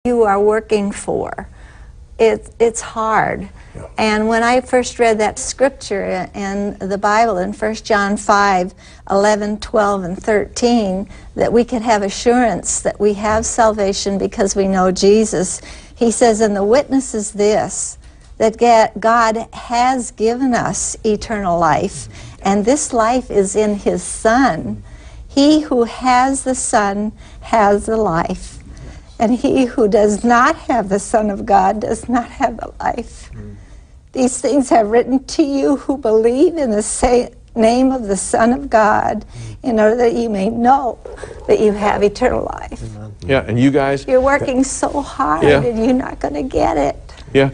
you are working for. It's hard. Yeah. And when I first read that scripture in the Bible in 1 John 5, 11, 12, and 13, that we could have assurance that we have salvation because we know Jesus, he says, and the witness is this, that God has given us eternal life, and this life is in his Son. He who has the Son has the life. And he who does not have the Son of God does not have the life. These things I've written to you who believe in the name of the Son of God, in order that you may know that you have eternal life. Yeah, and you guys... You're working so hard, and you're not going to get it. Yeah,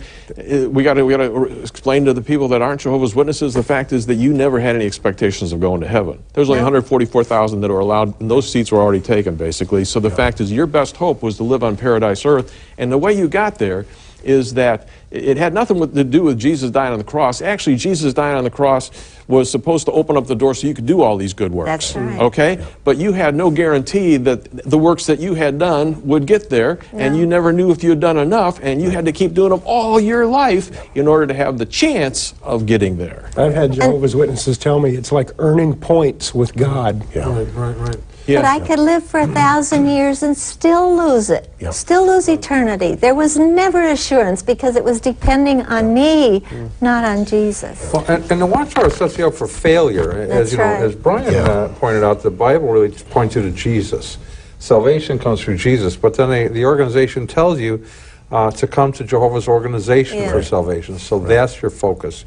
we got to explain to the people that aren't Jehovah's Witnesses, the fact is that you never had any expectations of going to heaven. There's only 144,000 that are allowed, and those seats were already taken, basically. So the fact is your best hope was to live on paradise earth, and the way you got there is that it had nothing to do with Jesus dying on the cross. Actually, Jesus dying on the cross was supposed to open up the door so you could do all these good works. That's right. Okay? Yeah. But you had no guarantee that the works that you had done would get there, and you never knew if you had done enough, and you had to keep doing them all your life in order to have the chance of getting there. I've had Jehovah's Witnesses tell me it's like earning points with God. Yeah. Right. Yeah. But I could live for 1,000 years and still lose it, still lose eternity. There was never assurance because it was depending on me, not on Jesus. Well, and the Watchtower sets you up for failure. As you know, as Brian pointed out, the Bible really points you to Jesus. Salvation comes through Jesus, but then the organization tells you to come to Jehovah's organization for salvation. So that's your focus.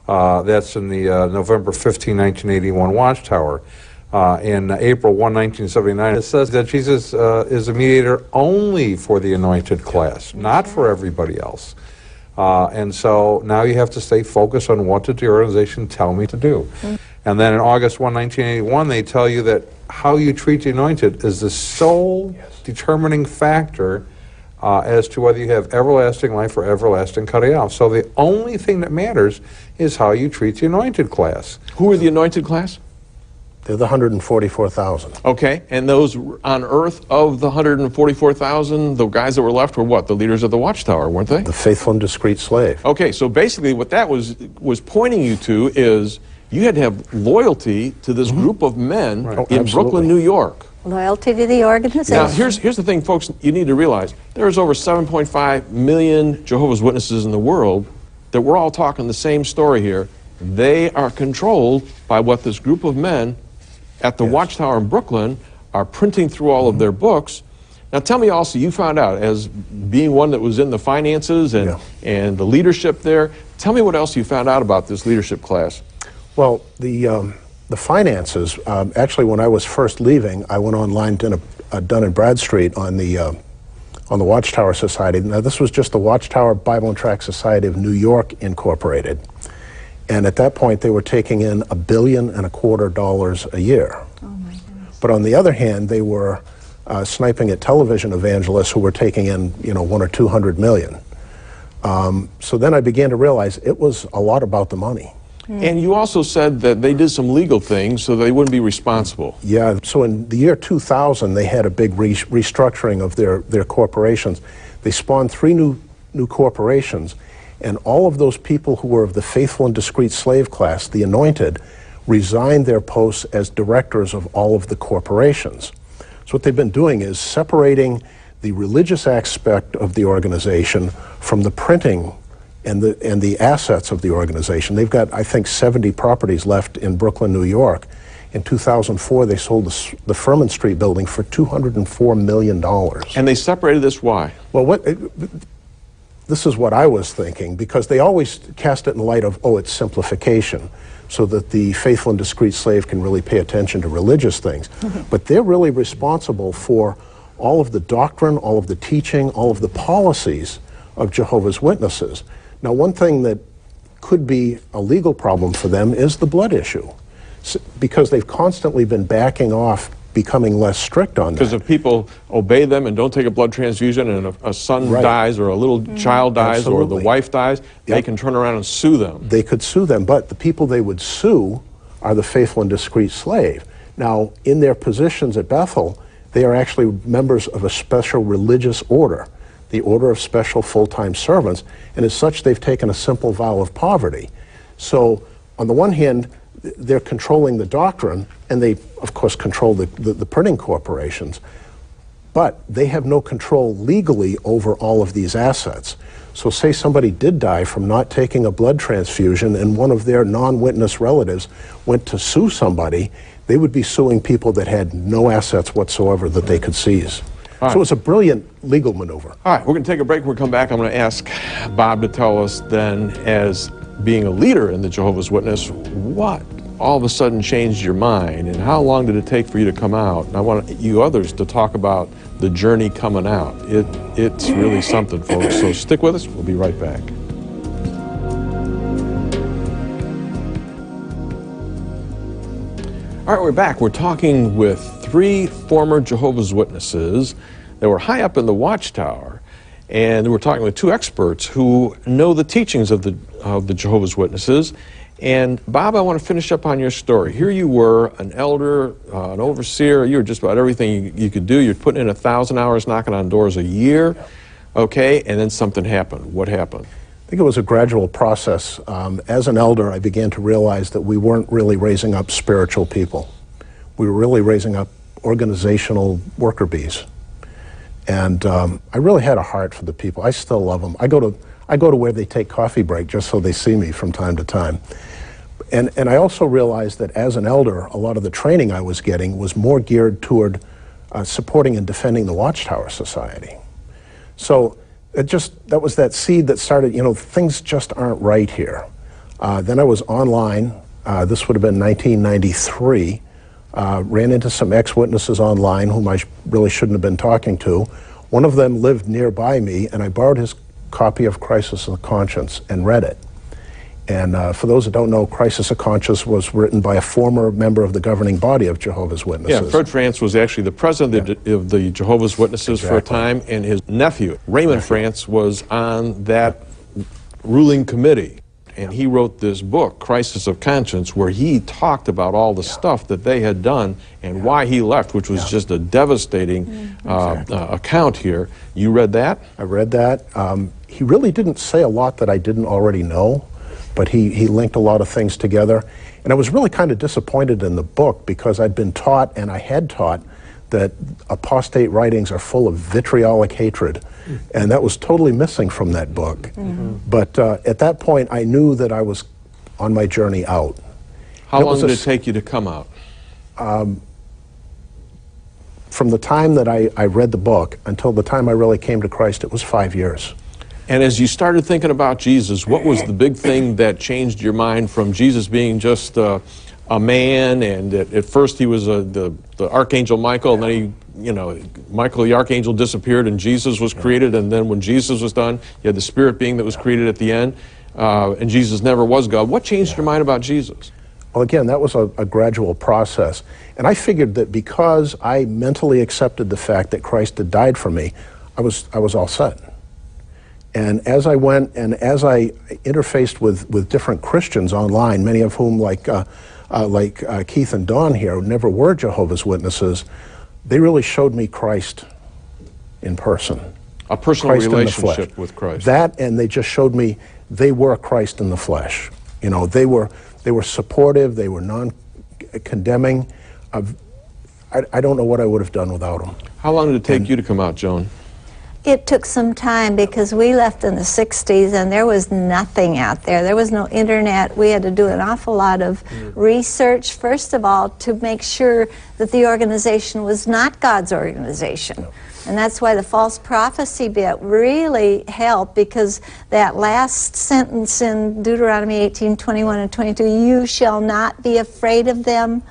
That's in the November 15, 1981 Watchtower. In April 1, 1979, it says that Jesus is a mediator only for the anointed class, not for everybody else. And so now you have to stay focused on what did the organization tell me to do. And then in August 1, 1981, they tell you that how you treat the anointed is the sole determining factor as to whether you have everlasting life or everlasting cutting off. So the only thing that matters is how you treat the anointed class. Who are the anointed class? They're the 144,000. Okay, and those on earth of the 144,000, the guys that were left were what? The leaders of the Watchtower, weren't they? The faithful and discreet slave. Okay, so basically what that was pointing you to is you had to have loyalty to this group of men in Brooklyn, New York. Loyalty to the organization. Now, here's the thing, folks, you need to realize. There's over 7.5 million Jehovah's Witnesses in the world that we're all talking the same story here. They are controlled by what this group of men at the Watchtower in Brooklyn are printing through all of their books. Now tell me also, you found out, as being one that was in the finances and the leadership there, tell me what else you found out about this leadership class. Well, the finances, actually when I was first leaving, I went online, did a Dun and Bradstreet on the Watchtower Society. Now this was just the Watchtower Bible and Tract Society of New York Incorporated. And at that point, they were taking in $1.25 billion a year. Oh my goodness. But on the other hand, they were sniping at television evangelists who were taking in, $100 or $200 million. So then I began to realize it was a lot about the money. And you also said that they did some legal things so they wouldn't be responsible. Yeah, so in the year 2000, they had a big restructuring of their corporations. They spawned 3 new corporations. And all of those people who were of the faithful and discreet slave class, the anointed, resigned their posts as directors of all of the corporations. So what they've been doing is separating the religious aspect of the organization from the printing and the assets of the organization. They've got, I think, 70 properties left in Brooklyn, New York. In 2004, they sold the Furman Street building for $204 million. And they separated this, why? Well, this is what I was thinking, because they always cast it in light of, it's simplification, so that the faithful and discreet slave can really pay attention to religious things. But they're really responsible for all of the doctrine, all of the teaching, all of the policies of Jehovah's Witnesses. Now, one thing that could be a legal problem for them is the blood issue, because they've constantly been backing off, becoming less strict on that. Because if people obey them and don't take a blood transfusion and a son dies or a little child dies or the wife dies, they can turn around and sue them. They could sue them, but the people they would sue are the faithful and discreet slave. Now, in their positions at Bethel, they are actually members of a special religious order, the order of special full-time servants, and as such they've taken a simple vow of poverty. So on the one hand, they're controlling the doctrine, and they of course control the printing corporations, but they have no control legally over all of these assets. So say somebody did die from not taking a blood transfusion and one of their non-witness relatives went to sue somebody, they would be suing people that had no assets whatsoever that they could seize. So it's a brilliant legal maneuver. All right, we're going to take a break. When we come back, I'm going to ask Bob to tell us then, as being a leader in the Jehovah's Witness, what all of a sudden changed your mind, and how long did it take for you to come out? And I want you others to talk about the journey coming out. It's really something, folks. So stick with us. We'll be right back. All right, we're back. We're talking with 3 former Jehovah's Witnesses that were high up in the watchtower, and we're talking with 2 experts who know the teachings of the Jehovah's Witnesses. And Bob, I want to finish up on your story. Here you were, an elder, an overseer. You were just about everything you could do. You're putting in 1,000 hours knocking on doors a year, okay? And then something happened. What happened? I think it was a gradual process. As an elder, I began to realize that we weren't really raising up spiritual people. We were really raising up organizational worker bees. And I really had a heart for the people. I still love them. I go to where they take coffee break just so they see me from time to time. And I also realized that as an elder, a lot of the training I was getting was more geared toward supporting and defending the Watchtower Society. So that was that seed that started, things just aren't right here. Then I was online. This would have been 1993. Ran into some ex-witnesses online whom I really shouldn't have been talking to. One of them lived nearby me, and I borrowed his copy of Crisis of Conscience and read it. And for those that don't know, Crisis of Conscience was written by a former member of the governing body of Jehovah's Witnesses. Yeah, Fred France was actually the president of the Jehovah's Witnesses for a time, and his nephew, Raymond France, was on that ruling committee. And he wrote this book, Crisis of Conscience, where he talked about all the stuff that they had done and why he left, which was just a devastating account here. You read that? I read that. He really didn't say a lot that I didn't already know, but he linked a lot of things together. And I was really kind of disappointed in the book because I'd been taught, and I had taught, that apostate writings are full of vitriolic hatred. And that was totally missing from that book. Mm-hmm. But at that point, I knew that I was on my journey out. How long did it take you to come out? From the time that I read the book until the time I really came to Christ, it was 5 years. And as you started thinking about Jesus, what was the big thing that changed your mind from Jesus being just a man, and at first he was the Archangel Michael, and then Michael the Archangel disappeared and Jesus was created, and then when Jesus was done, you had the Spirit being that was created at the end, and Jesus never was God. What changed your mind about Jesus? Well, again, that was a gradual process. And I figured that because I mentally accepted the fact that Christ had died for me, I was all set. And as I went and as I interfaced with different Christians online, many of whom, like Keith and Don here, never were Jehovah's Witnesses, they really showed me Christ in person. A personal relationship with Christ. That, and they just showed me they were Christ in the flesh. They were supportive, they were non-condemning. I don't know what I would have done without them. How long did it take you to come out, Joan? It took some time because we left in the 60s and there was nothing out there. There was no internet. We had to do an awful lot of research, first of all, to make sure that the organization was not God's organization. And that's why the false prophecy bit really helped, because that last sentence in Deuteronomy 18:21 and 22, you shall not be afraid of them,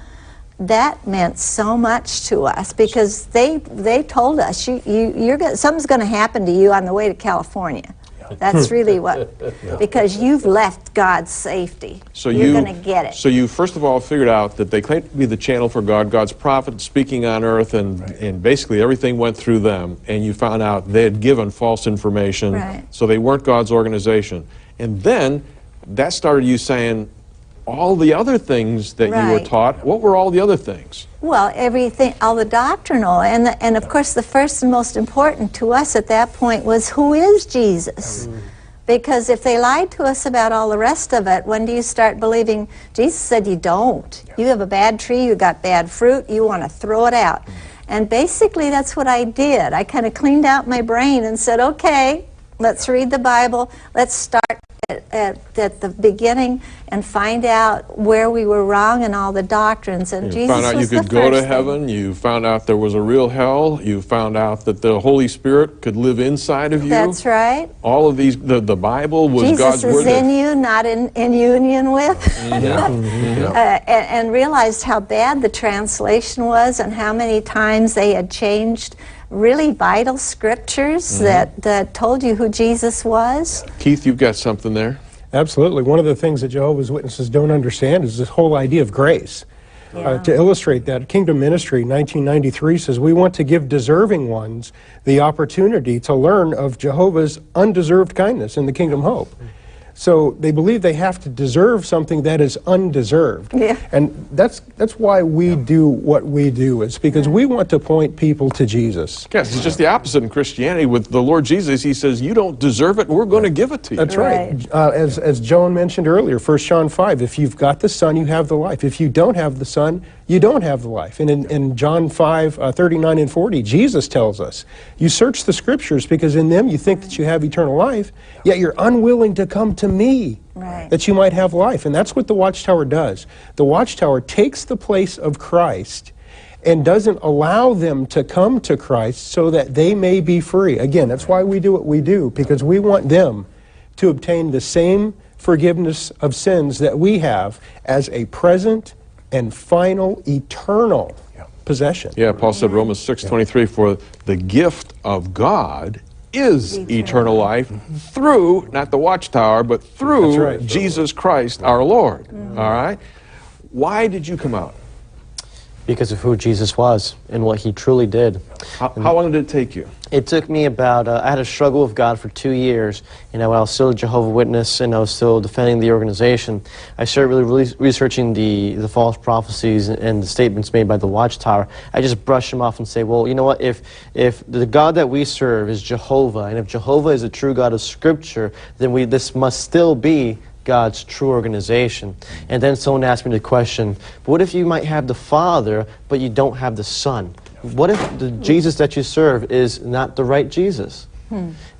that meant so much to us, because they told us something's going to happen to you on the way to California. That's really what, because you've left God's safety. So you're going to get it. So you first of all figured out that they claimed to be the channel for God, God's prophet speaking on earth, and basically everything went through them, and you found out they had given false information, so they weren't God's organization. And then that started you saying, all the other things that you were Right. taught. What were all the other things? Well, everything, all the doctrinal, and of course the first and most important to us at that point was, who is Jesus? Because if they lied to us about all the rest of it, when do you start believing? Jesus said you don't. You have a bad tree, you got bad fruit, you want to throw it out. And basically that's what I did. I kind of cleaned out my brain and said, okay, let's read the Bible, let's start at the beginning and find out where we were wrong in all the doctrines. And You Jesus found out you was could the go to first thing. heaven. You found out there was a real hell. You found out that the Holy Spirit could live inside of you. That's right. All of these, the Bible was Jesus God's is word. in you, not in union with. And realized how bad the translation was and how many times they had changed really vital scriptures that told you who Jesus was. Keith, you've got something there. Absolutely. One of the things that Jehovah's Witnesses don't understand is this whole idea of grace. To illustrate that, Kingdom Ministry 1993 says, we want to give deserving ones the opportunity to learn of Jehovah's undeserved kindness in the Kingdom Hope. So they believe they have to deserve something that is undeserved. Yeah. And that's why we do what we do. It's because we want to point people to Jesus. Yes, it's just the opposite in Christianity. With the Lord Jesus, he says, you don't deserve it, we're going to give it to you. That's right. As Joan mentioned earlier, 1 John 5, if you've got the Son, you have the life. If you don't have the Son, you don't have the life. And in John 5, 39 and 40, Jesus tells us, you search the Scriptures because in them you think that you have eternal life, yet you're unwilling to come to me, that you might have life. And that's what the Watchtower does. The Watchtower takes the place of Christ and doesn't allow them to come to Christ so that they may be free. Again, that's why we do what we do, because we want them to obtain the same forgiveness of sins that we have as a present and final eternal possession. Yeah, Paul said, Romans 6:23, for the gift of God is eternal life through, not the Watchtower, but through Jesus Christ our Lord. All right? Why did you come out? Because of who Jesus was and what he truly did. How long did it take you? It took me about, I had a struggle with God for 2 years. You know, I was still a Jehovah's Witness and I was still defending the organization. I started really researching the false prophecies and the statements made by the Watchtower. I just brushed them off and say, well, you know what, if the God that we serve is Jehovah, and if Jehovah is a true God of Scripture, then this must still be God's true organization. And then someone asked me the question, but what if you might have the Father, but you don't have the Son? What if the Jesus that you serve is not the right Jesus?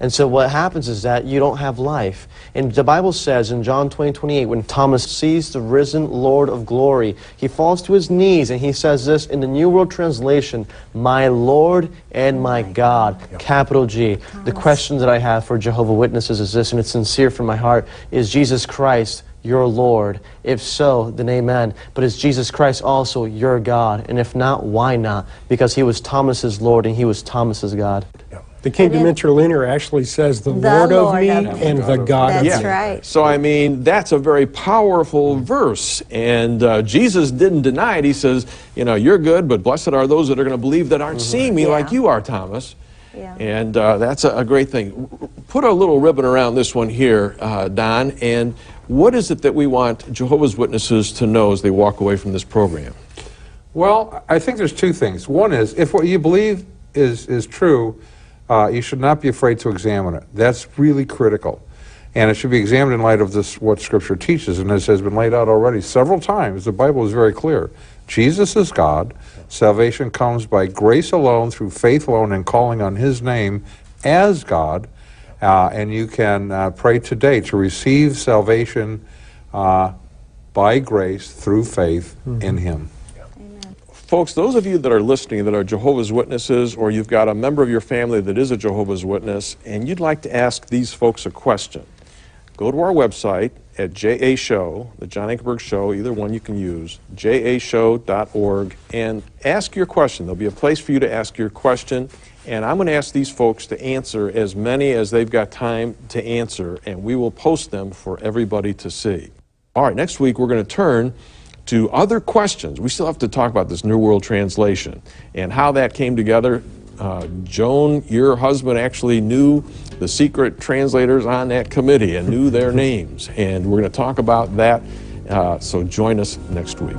And so what happens is that you don't have life. And the Bible says in John 20:28, when Thomas sees the risen Lord of glory, he falls to his knees and he says this in the New World Translation, my Lord and my God, capital G. The question that I have for Jehovah's Witnesses is this, and it's sincere from my heart, is Jesus Christ your Lord? If so, then amen. But is Jesus Christ also your God? And if not, why not? Because he was Thomas's Lord and he was Thomas's God. The Kingdom Interlinear actually says the Lord of me and the God of me. That's right. So, I mean, that's a very powerful verse. And Jesus didn't deny it. He says, you know, you're good, but blessed are those that are going to believe that aren't seeing me like you are, Thomas. And that's a great thing. Put a little ribbon around this one here, Don. And what is it that we want Jehovah's Witnesses to know as they walk away from this program? Well, I think there's two things. One is, if what you believe is true, you should not be afraid to examine it. That's really critical. And it should be examined in light of this, what Scripture teaches. And as has been laid out already several times, the Bible is very clear. Jesus is God. Salvation comes by grace alone, through faith alone, and calling on his name as God. And you can pray today to receive salvation by grace through faith in him. Folks, those of you that are listening that are Jehovah's Witnesses, or you've got a member of your family that is a Jehovah's Witness, and you'd like to ask these folks a question, go to our website at JA Show, the John Ankerberg Show, either one you can use, jashow.org, and ask your question. There'll be a place for you to ask your question, and I'm going to ask these folks to answer as many as they've got time to answer, and we will post them for everybody to see. All right, next week we're going to turn to other questions. We still have to talk about this New World Translation and how that came together. Joan, your husband actually knew the secret translators on that committee and knew their names. And we're going to talk about that So join us next week.